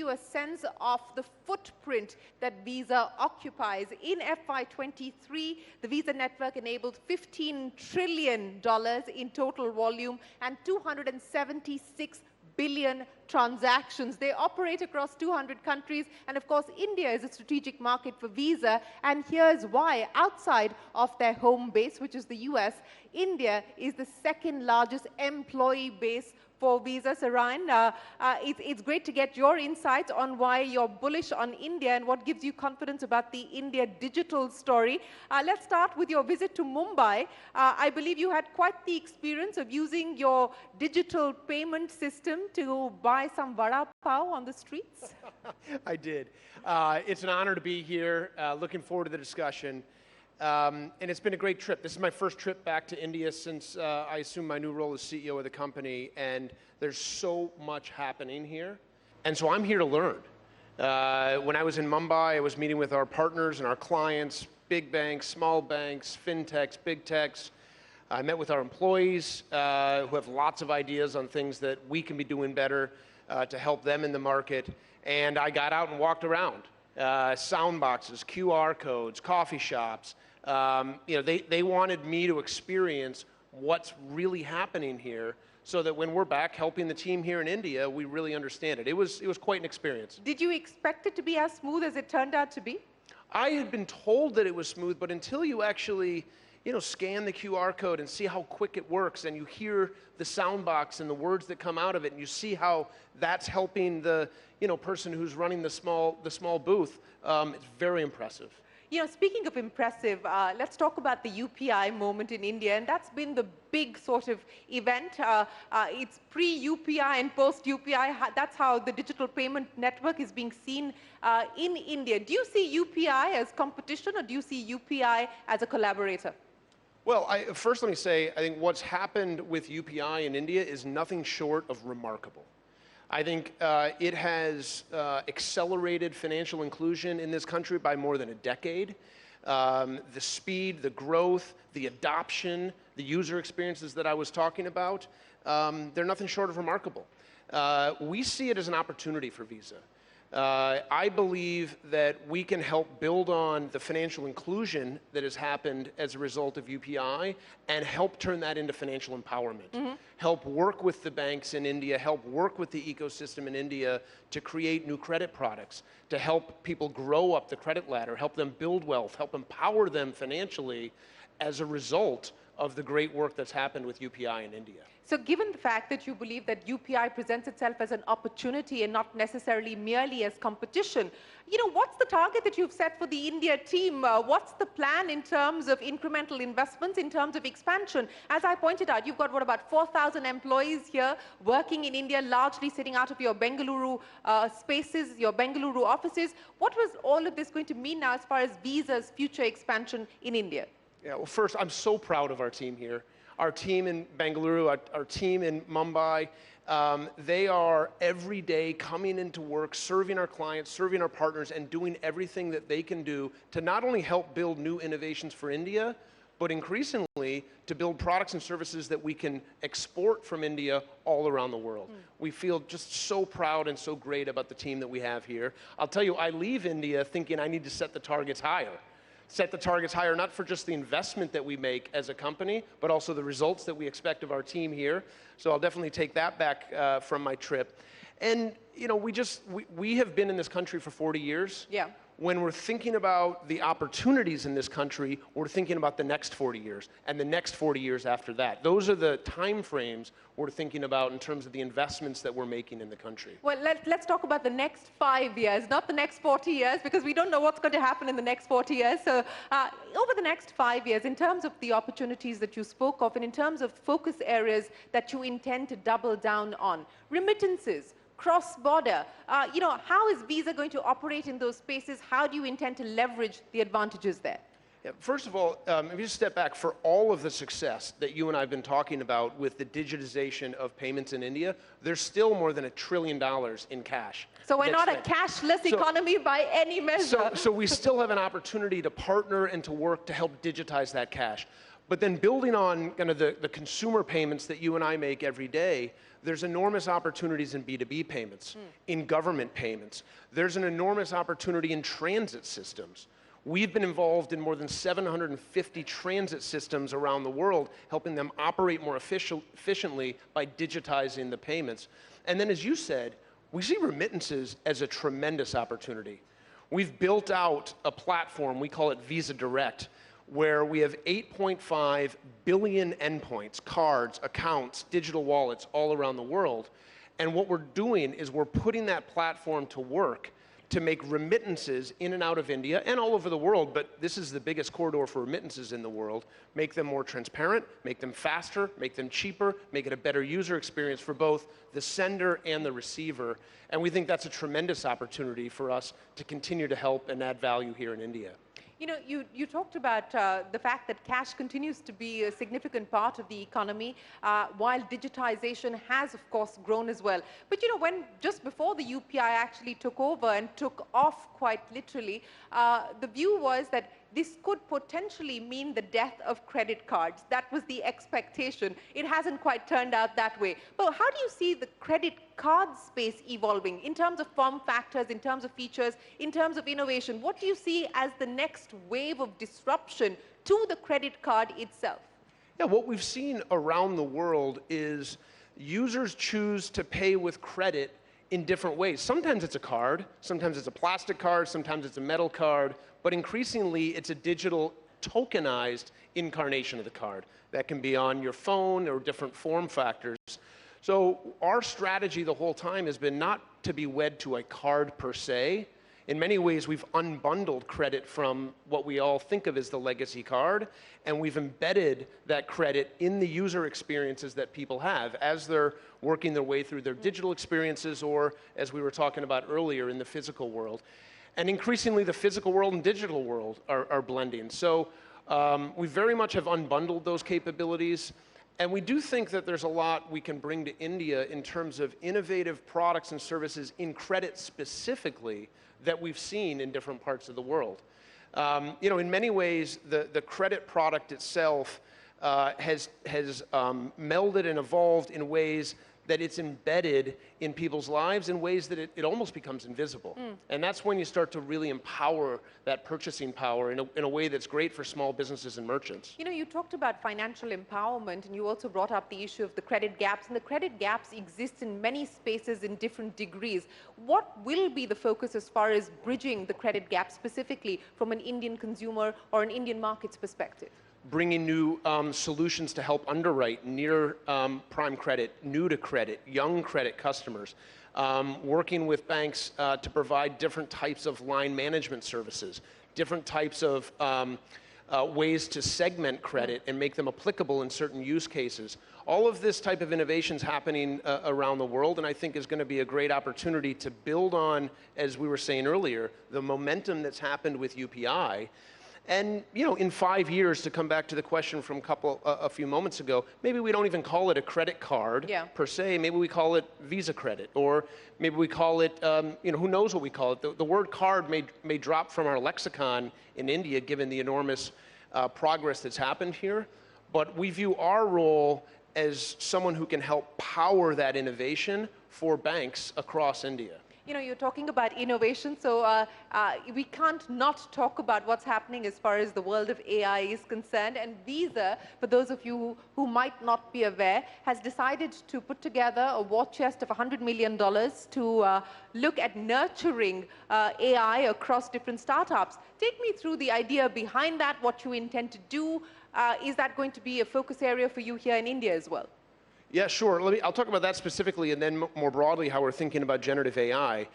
you a sense of the footprint that Visa occupies. In FY23, the Visa network enabled $15 trillion in total volume and 276 billion transactions. They operate across 200 countries, and of course India is a strategic market for Visa, and here's why. Outside of their home base, which is the US, India is the second largest employee base for Visa. Shereen, it's great to get your insights on why you're bullish on India and what gives you confidence about the India digital story. Let's start with your visit to Mumbai. I believe you had quite the experience of using your digital payment system to buy some vada pav on the streets. I did. It's an honor to be here. Looking forward to the discussion. And it's been a great trip. This is my first trip back to India since I assumed my new role as CEO of the company, and there's so much happening here. And so I'm here to learn. When I was in Mumbai, I was meeting with our partners and our clients, big banks, small banks, fintechs, big techs. I met with our employees who have lots of ideas on things that we can be doing better to help them in the market. And I got out and walked around. Sound boxes, QR codes, coffee shops. They wanted me to experience what's really happening here so that when we're back helping the team here in India, we really understand it. It was quite an experience. Did you expect it to be as smooth as it turned out to be? I had been told that it was smooth, but until you actually scan the QR code and see how quick it works, and you hear the sound box and the words that come out of it, and you see how that's helping the person who's running the small booth, it's very impressive. Speaking of impressive, let's talk about the UPI moment in India, and that's been the big sort of event. It's pre-UPI and post-UPI. That's how the digital payment network is being seen in India. Do you see UPI as competition, or do you see UPI as a collaborator? Well, first let me say, I think what's happened with UPI in India is nothing short of remarkable. I think it has accelerated financial inclusion in this country by more than a decade. The speed, the growth, the adoption, the user experiences that I was talking about, they're nothing short of remarkable. We see it as an opportunity for Visa. I believe that we can help build on the financial inclusion that has happened as a result of UPI and help turn that into financial empowerment. Help work with the banks in India, help work with the ecosystem in India to create new credit products, to help people grow up the credit ladder, help them build wealth, help empower them financially as a result of the great work that's happened with UPI in India. So given the fact that you believe that UPI presents itself as an opportunity and not necessarily merely as competition, what's the target that you've set for the India team? What's the plan in terms of incremental investments, in terms of expansion? As I pointed out, you've got, about 4,000 employees here working in India, largely sitting out of your Bengaluru spaces, your Bengaluru offices. What was all of this going to mean now as far as Visa's future expansion in India? Yeah, well, first, I'm so proud of our team here. Our team in Bengaluru, our team in Mumbai, they are every day coming into work, serving our clients, serving our partners, and doing everything that they can do to not only help build new innovations for India, but increasingly to build products and services that we can export from India all around the world. We feel just so proud and so great about the team that we have here. I'll tell you, I leave India thinking I need to set the targets higher. Set the targets higher, not for just the investment that we make as a company, but also the results that we expect of our team here. So I'll definitely take that back from my trip. And we have been in this country for 40 years. Yeah. When we're thinking about the opportunities in this country, we're thinking about the next 40 years and the next 40 years after that. Those are the time frames we're thinking about in terms of the investments that we're making in the country. Well, let's talk about the next 5 years, not the next 40 years, because we don't know what's going to happen in the next 40 years. So over the next 5 years, in terms of the opportunities that you spoke of and in terms of focus areas that you intend to double down on, remittances, cross-border, how is Visa going to operate in those spaces? How do you intend to leverage the advantages there? Yeah, first of all, if you just step back, for all of the success that you and I have been talking about with the digitization of payments in India, there's still more than $1 trillion in cash. So we're not a cashless economy by any measure. So we still have an opportunity to partner and to work to help digitize that cash. But then building on kind of the consumer payments that you and I make every day, there's enormous opportunities in B2B payments, in government payments. There's an enormous opportunity in transit systems. We've been involved in more than 750 transit systems around the world, helping them operate more efficiently by digitizing the payments. And then, as you said, we see remittances as a tremendous opportunity. We've built out a platform, we call it Visa Direct, where we have 8.5 billion endpoints, cards, accounts, digital wallets all around the world. And what we're doing is we're putting that platform to work to make remittances in and out of India and all over the world, but this is the biggest corridor for remittances in the world, make them more transparent, make them faster, make them cheaper, make it a better user experience for both the sender and the receiver. And we think that's a tremendous opportunity for us to continue to help and add value here in India. You know, you talked about the fact that cash continues to be a significant part of the economy, while digitization has, of course, grown as well. But, you know, when just before the UPI actually took over and took off quite literally, the view was that this could potentially mean the death of credit cards. That was the expectation. It hasn't quite turned out that way. But how do you see the credit card space evolving in terms of form factors, in terms of features, in terms of innovation? What do you see as the next wave of disruption to the credit card itself? Yeah, what we've seen around the world is users choose to pay with credit in different ways. Sometimes it's a card, sometimes it's a plastic card, sometimes it's a metal card, but increasingly it's a digital tokenized incarnation of the card that can be on your phone or different form factors. So our strategy the whole time has been not to be wed to a card per se. In many ways, we've unbundled credit from what we all think of as the legacy card, and we've embedded that credit in the user experiences that people have as they're working their way through their digital experiences, or, as we were talking about earlier, in the physical world. And increasingly, the physical world and digital world are blending. So we very much have unbundled those capabilities. And we do think that there's a lot we can bring to India in terms of innovative products and services in credit specifically that we've seen in different parts of the world. You know, in many ways, the credit product itself has melded and evolved in ways that it's embedded in people's lives in ways that it almost becomes invisible. And that's when you start to really empower that purchasing power in a way that's great for small businesses and merchants. You know, you talked about financial empowerment, and you also brought up the issue of the credit gaps, and the credit gaps exist in many spaces in different degrees. What will be the focus as far as bridging the credit gap specifically from an Indian consumer or an Indian market's perspective? Bringing new solutions to help underwrite near prime credit, new to credit, young credit customers, working with banks to provide different types of line management services, different types of ways to segment credit and make them applicable in certain use cases. All of this type of innovation is happening around the world, and I think is going to be a great opportunity to build on, as we were saying earlier, the momentum that's happened with UPI. And, you know, in 5 years, to come back to the question from a few moments ago, maybe we don't even call it a credit card per se. Maybe we call it Visa credit, or maybe we call it, you know, who knows what we call it. The word card may drop from our lexicon in India, given the enormous progress that's happened here. But we view our role as someone who can help power that innovation for banks across India. You know, you're talking about innovation, so we can't not talk about what's happening as far as the world of AI is concerned. And Visa, for those of you who might not be aware, has decided to put together a war chest of $100 million to look at nurturing AI across different startups. Take me through the idea behind that, what you intend to do. Is that going to be a focus area for you here in India as well? Yeah, sure. I'll talk about that specifically, and then more broadly how we're thinking about generative AI.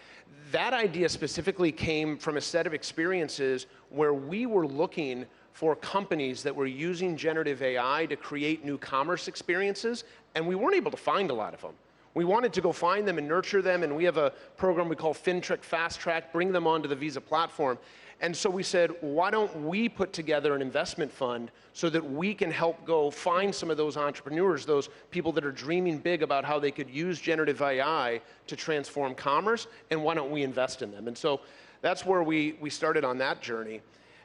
That idea specifically came from a set of experiences where we were looking for companies that were using generative AI to create new commerce experiences, and we weren't able to find a lot of them. We wanted to go find them and nurture them, and we have a program we call FinTrack Fast Track, bring them onto the Visa platform. And so we said, why don't we put together an investment fund so that we can help go find some of those entrepreneurs, those people that are dreaming big about how they could use generative AI to transform commerce, and why don't we invest in them? And so that's where we started on that journey.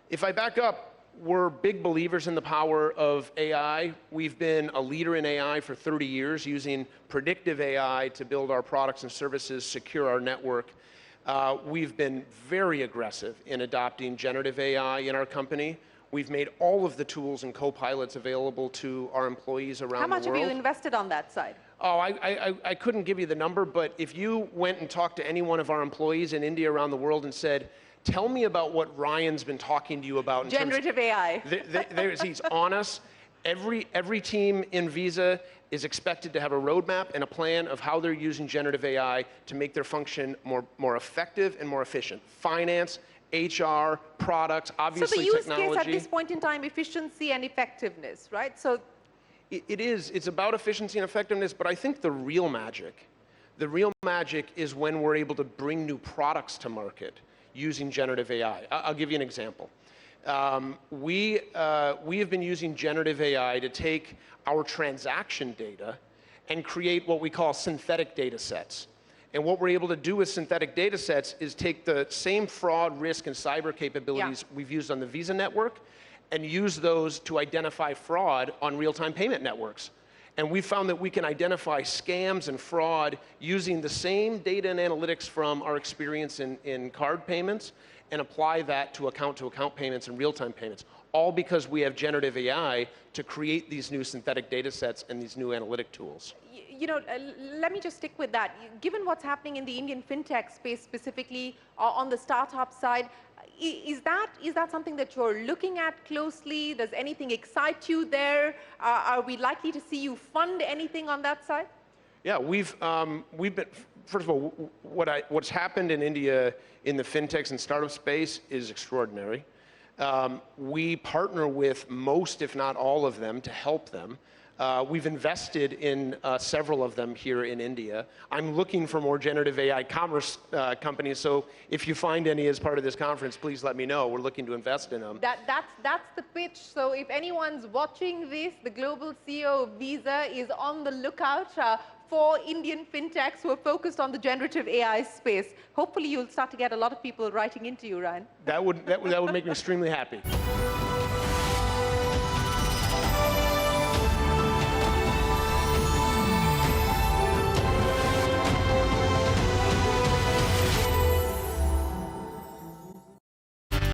If I back up, We're big believers in the power of AI. We've been a leader in AI for 30 years, using predictive AI to build our products and services, secure our network. We've been very aggressive in adopting generative AI in our company. We've made all of the tools and co-pilots available to our employees around the world. How much have you invested on that side? Oh, I couldn't give you the number, but if you went and talked to any one of our employees in India, around the world, and said, tell me about what Ryan's been talking to you about in generative AI. He's on us. Every team in Visa is expected to have a roadmap and a plan of how they're using generative AI to make their function more effective and more efficient. Finance, HR, products, obviously technology. So the use case at this point in time, efficiency and effectiveness, right? So it is. It's about efficiency and effectiveness, but I think the real magic is when we're able to bring new products to market using generative AI. I'll give you an example. We have been using generative AI to take our transaction data and create what we call synthetic data sets. And what we're able to do with synthetic data sets is take the same fraud, risk, and cyber capabilities we've used on the Visa network and use those to identify fraud on real-time payment networks. And we've found that we can identify scams and fraud using the same data and analytics from our experience in card payments and apply that to account-to-account payments and real-time payments, all because we have generative AI to create these new synthetic data sets and these new analytic tools. You know, let me just stick with that. Given what's happening in the Indian fintech space, specifically on the startup side, is that something that you're looking at closely? Does anything excite you there? Are we likely to see you fund anything on that side? Yeah, we've been, first of all, what's happened in India in the fintechs and startup space is extraordinary. We partner with most, if not all of them, to help them. We've invested in several of them here in India. I'm looking for more generative AI commerce companies, so if you find any as part of this conference, please let me know. We're looking to invest in them. That's the pitch. So if anyone's watching this, the global CEO of Visa is on the lookout for Indian fintechs who are focused on the generative AI space. Hopefully you'll start to get a lot of people writing into you, Ryan. That would make me extremely happy.